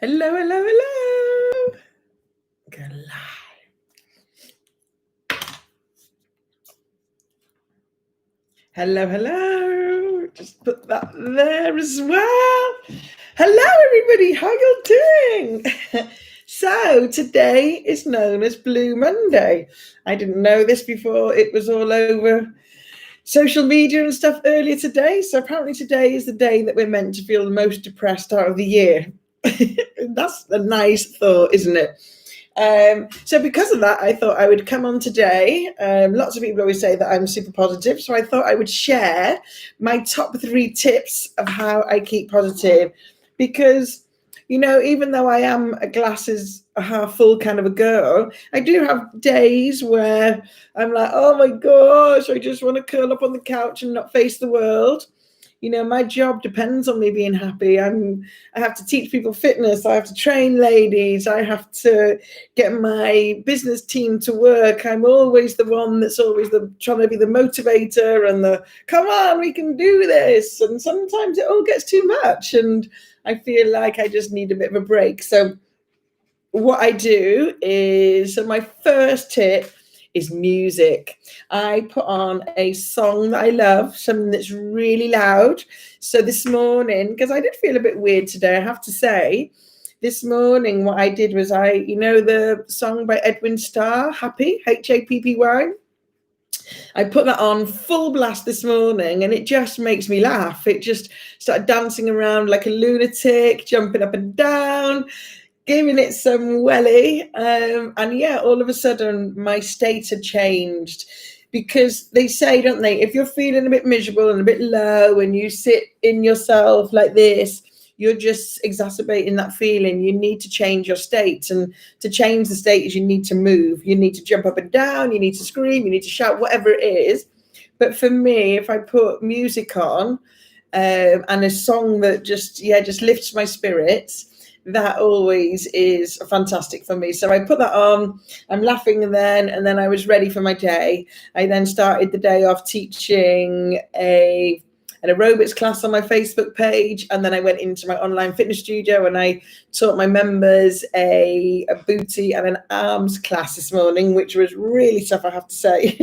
Hello, hello, hello. Go live. Hello, hello. Just put that there as well. Hello, everybody. How you doing? So today is known as Blue Monday. I didn't know this before it was all over social media and stuff earlier today. So apparently today is the day that we're meant to feel the most depressed out of the year. That's a nice thought, isn't it? So because of that, I thought I would come on today. Lots of people always say that I'm super positive, so I thought I would share my top 3 tips of how I keep positive. Because, even though I am a glasses half full kind of a girl, I do have days where I'm like, oh my gosh, I just want to curl up on the couch and not face the world. My job depends on me being happy. I have to teach people fitness. I have to train ladies. I have to get my business team to work. I'm always the one that's always trying to be the motivator and come on, we can do this. And sometimes it all gets too much and I feel like I just need a bit of a break. So what I do is, so my first tip is music. I put on a song that I love, something that's really loud. So this morning, because I did feel a bit weird today, I have to say, this morning what I did was the song by Edwin Starr, Happy, Happy. I put that on full blast this morning and it just makes me laugh. It just started dancing around like a lunatic, jumping up and down, giving it some welly, and yeah, all of a sudden my state had changed. Because they say, don't they, if you're feeling a bit miserable and a bit low and you sit in yourself like this, you're just exacerbating that feeling. You need to change your state, and to change the state is you need to move. You need to jump up and down, you need to scream, you need to shout, whatever it is. But for me, if I put music on and a song that just lifts my spirits, that always is fantastic for me. So I put that on, I'm laughing and then I was ready for my day. I then started the day off teaching an aerobics class on my Facebook page, and then I went into my online fitness studio and I taught my members a booty and an arms class this morning, which was really tough, I have to say.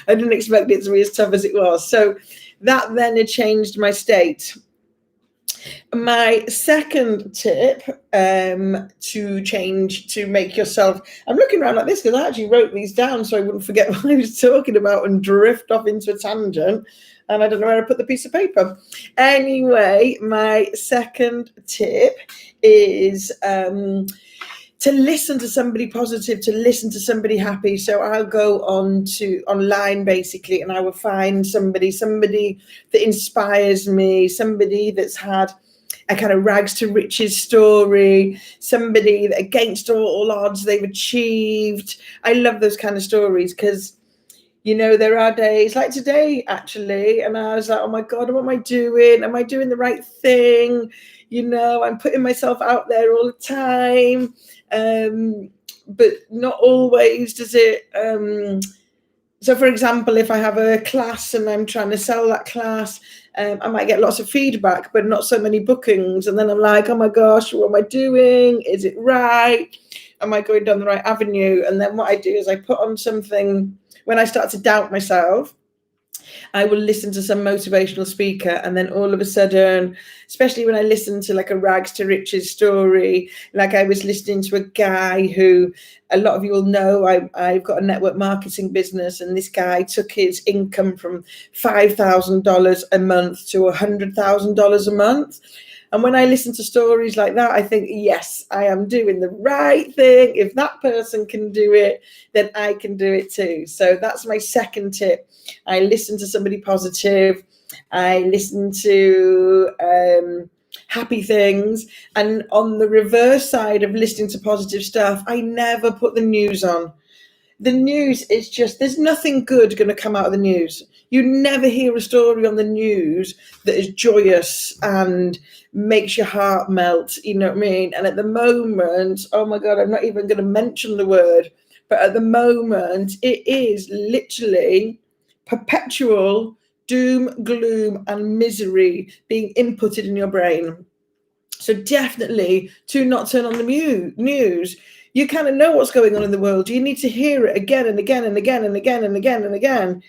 I didn't expect it to be as tough as it was. So that then had changed my state. My second tip to make yourself, I'm looking around like this because I actually wrote these down so I wouldn't forget what I was talking about and drift off into a tangent, and I don't know where I put the piece of paper. Anyway, my second tip is to listen to somebody positive, to listen to somebody happy. So I'll go online basically, and I will find somebody that inspires me, somebody that's had a kind of rags to riches story, somebody that against all odds they've achieved. I love those kind of stories because, there are days like today actually, and I was like, oh my God, what am I doing? Am I doing the right thing? I'm putting myself out there all the time. But not always does it. So for example, if I have a class and I'm trying to sell that class, I might get lots of feedback, but not so many bookings. And then I'm like, oh my gosh, what am I doing? Is it right? Am I going down the right avenue? And then what I do is I put on something when I start to doubt myself. I will listen to some motivational speaker, and then all of a sudden, especially when I listen to like a rags to riches story, like I was listening to a guy who a lot of you will know, I've got a network marketing business, and this guy took his income from $5,000 a month to $100,000 a month. And when I listen to stories like that, I think, yes, I am doing the right thing. If that person can do it, then I can do it too. So that's my second tip. I listen to somebody positive. I listen to happy things. And on the reverse side of listening to positive stuff, I never put the news on. The news is just, there's nothing good going to come out of the news. You never hear a story on the news that is joyous and makes your heart melt, you know what I mean? And at the moment, oh my God, I'm not even going to mention the word, but at the moment, it is literally perpetual doom, gloom, and misery being inputted in your brain. So definitely to not turn on the news. You kind of know what's going on in the world. You need to hear it again and again and again and again and again and again.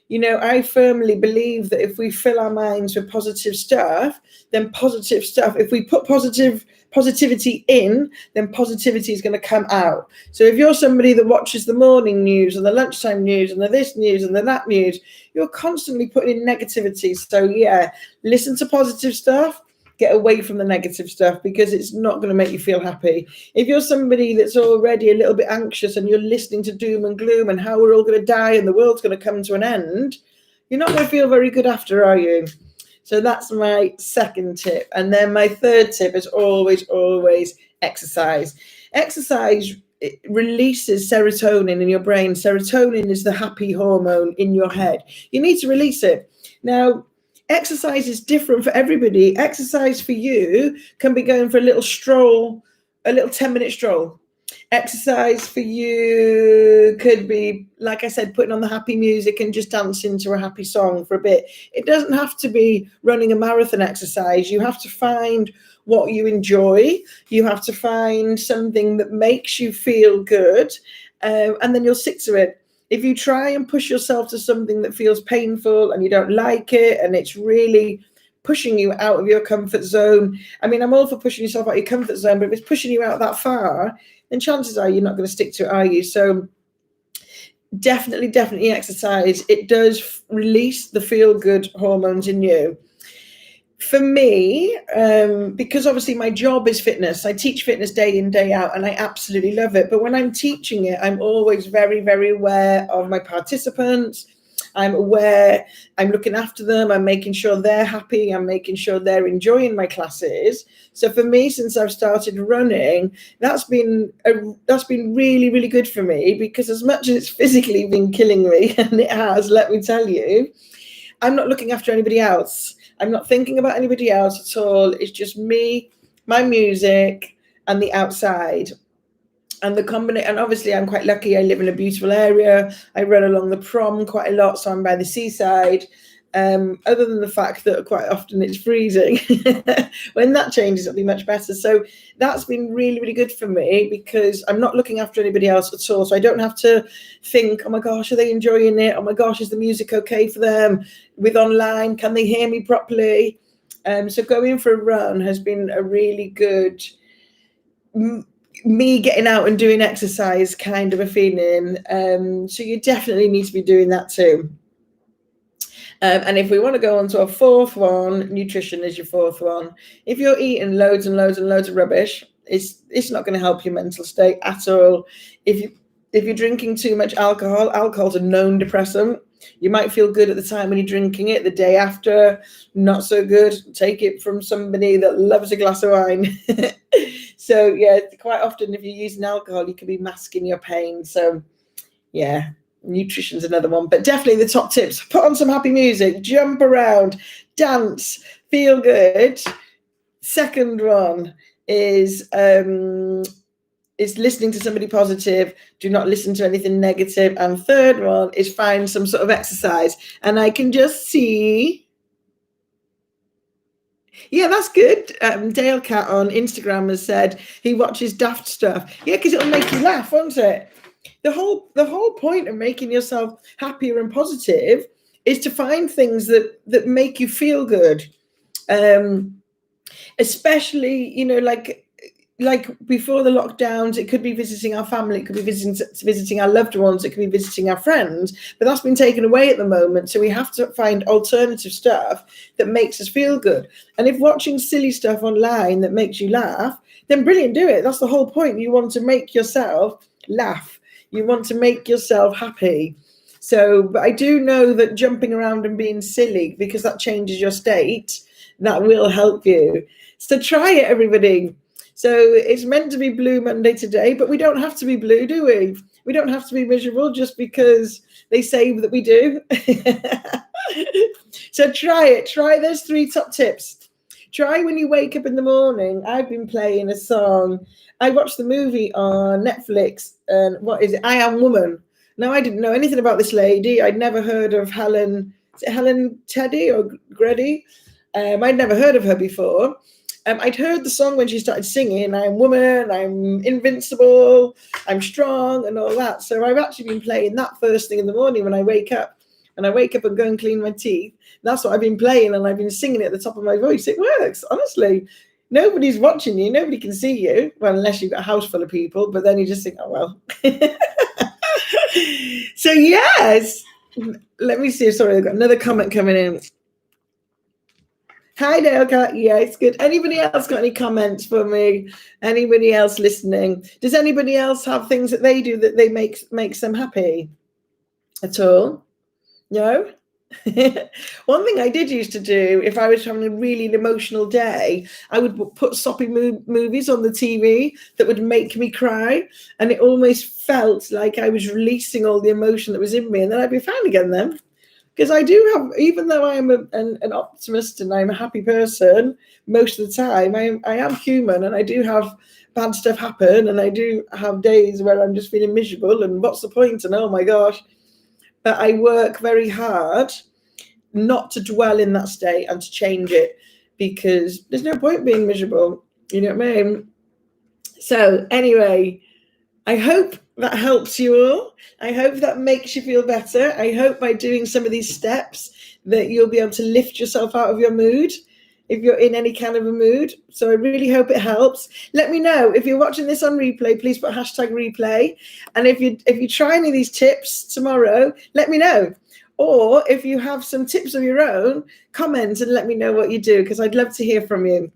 You know, I firmly believe that if we fill our minds with positive stuff, then positive stuff, if we put positivity in, then positivity is going to come out. So if you're somebody that watches the morning news and the lunchtime news and the this news and the that news, you're constantly putting in negativity. So yeah, listen to positive stuff, get away from the negative stuff, because it's not going to make you feel happy. If you're somebody that's already a little bit anxious and you're listening to doom and gloom and how we're all going to die and the world's going to come to an end, you're not going to feel very good after, are you? So that's my second tip. And then my third tip is always exercise. Exercise, it releases serotonin in your brain. Serotonin is the happy hormone in your head. You need to release it. Now, exercise is different for everybody. Exercise for you can be going for a little stroll, a little 10-minute stroll. Exercise for you could be, like I said, putting on the happy music and just dancing to a happy song for a bit. It doesn't have to be running a marathon exercise. You have to find what you enjoy. You have to find something that makes you feel good, and then you'll stick to it. If you try and push yourself to something that feels painful and you don't like it and it's really pushing you out of your comfort zone, I mean, I'm all for pushing yourself out of your comfort zone, but if it's pushing you out that far, then chances are you're not going to stick to it, are you? So definitely exercise. It does release the feel-good hormones in you. For me, because obviously my job is fitness, I teach fitness day in, day out, and I absolutely love it. But when I'm teaching it, I'm always very aware of my participants. I'm aware, I'm looking after them, I'm making sure they're happy, I'm making sure they're enjoying my classes. So for me, since I've started running, that's been really good for me, because as much as it's physically been killing me, and it has, let me tell you, I'm not looking after anybody else. I'm not thinking about anybody else at all. It's just me, my music, and the outside. And the combination, and obviously I'm quite lucky. I live in a beautiful area. I run along the prom quite a lot, so I'm by the seaside. Other than the fact that quite often it's freezing. When that changes, it'll be much better. So that's been really good for me, because I'm not looking after anybody else at all. So I don't have to think, oh my gosh, are they enjoying it? Oh my gosh, is the music okay for them? With online, can they hear me properly? So going for a run has been a really good, me getting out and doing exercise kind of a feeling. So you definitely need to be doing that too. And if we want to go on to a fourth one, nutrition is your fourth one. If you're eating loads and loads of rubbish, it's not going to help your mental state at all. If you're drinking too much alcohol, alcohol's a known depressant. You might feel good at the time when you're drinking it. The day after, not so good. Take it from somebody that loves a glass of wine. So yeah, quite often if you're using alcohol, you can be masking your pain. So yeah, nutrition's another one. But definitely the top tips: put on some happy music, jump around, dance, feel good. Second one is listening to somebody positive. Do not listen to anything negative. And third one is find some sort of exercise. And I can just see, yeah, that's good. Dale Cat on Instagram has said he watches daft stuff. Yeah, because it'll make you laugh, won't it? The whole point of making yourself happier and positive is to find things that make you feel good. Especially, you know, like before the lockdowns, it could be visiting our family, it could be visiting our loved ones, it could be visiting our friends, but that's been taken away at the moment. So we have to find alternative stuff that makes us feel good. And if watching silly stuff online that makes you laugh, then brilliant, do it. That's the whole point. You want to make yourself laugh. You want to make yourself happy. So, but I do know that jumping around and being silly, because that changes your state, that will help you. So try it, everybody. So it's meant to be blue Monday today, but we don't have to be blue, do we? We don't have to be miserable just because they say that we do. So try it. Try those 3 top tips. Try when you wake up in the morning. I've been playing a song. I watched the movie on Netflix, and what is it? I Am Woman. Now, I didn't know anything about this lady. I'd never heard of Helen Teddy or Grady. I'd never heard of her before. I'd heard the song when she started singing, I'm woman, I'm invincible, I'm strong, and all that. So I've actually been playing that first thing in the morning when I wake up. And I wake up and go and clean my teeth. That's what I've been playing, and I've been singing it at the top of my voice. It works, honestly. Nobody's watching you. Nobody can see you. Well, unless you've got a house full of people, but then you just think, oh, well. So, yes. Let me see. Sorry, I've got another comment coming in. Hi, Dale. Yeah, it's good. Anybody else got any comments for me? Anybody else listening? Does anybody else have things that they do that they makes them happy at all? No? One thing I did used to do, if I was having a really emotional day, I would put soppy movies on the TV that would make me cry, and it almost felt like I was releasing all the emotion that was in me, and then I'd be fine again then. Because I do have, even though I am an optimist and I'm a happy person, most of the time I am human, and I do have bad stuff happen, and I do have days where I'm just feeling miserable, and what's the point? And oh my gosh. But I work very hard not to dwell in that state and to change it, because there's no point being miserable. You know what I mean? So anyway, I hope that helps you all. I hope that makes you feel better. I hope by doing some of these steps that you'll be able to lift yourself out of your mood if you're in any kind of a mood. So I really hope it helps. Let me know if you're watching this on replay. Please put #replay. And if you try any of these tips tomorrow, let me know. Or if you have some tips of your own, comment and let me know what you do, because I'd love to hear from you.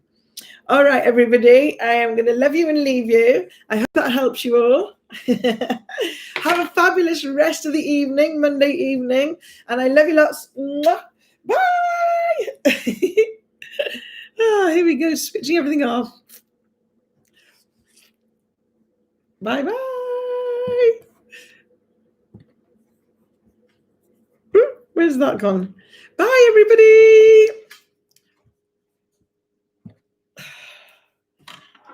All right, everybody, I am going to love you and leave you. I hope that helps you all. Have a fabulous rest of the evening, Monday evening, and I love you lots. Bye. Here we go, switching everything off. Bye-bye. Where's that gone? Bye, everybody.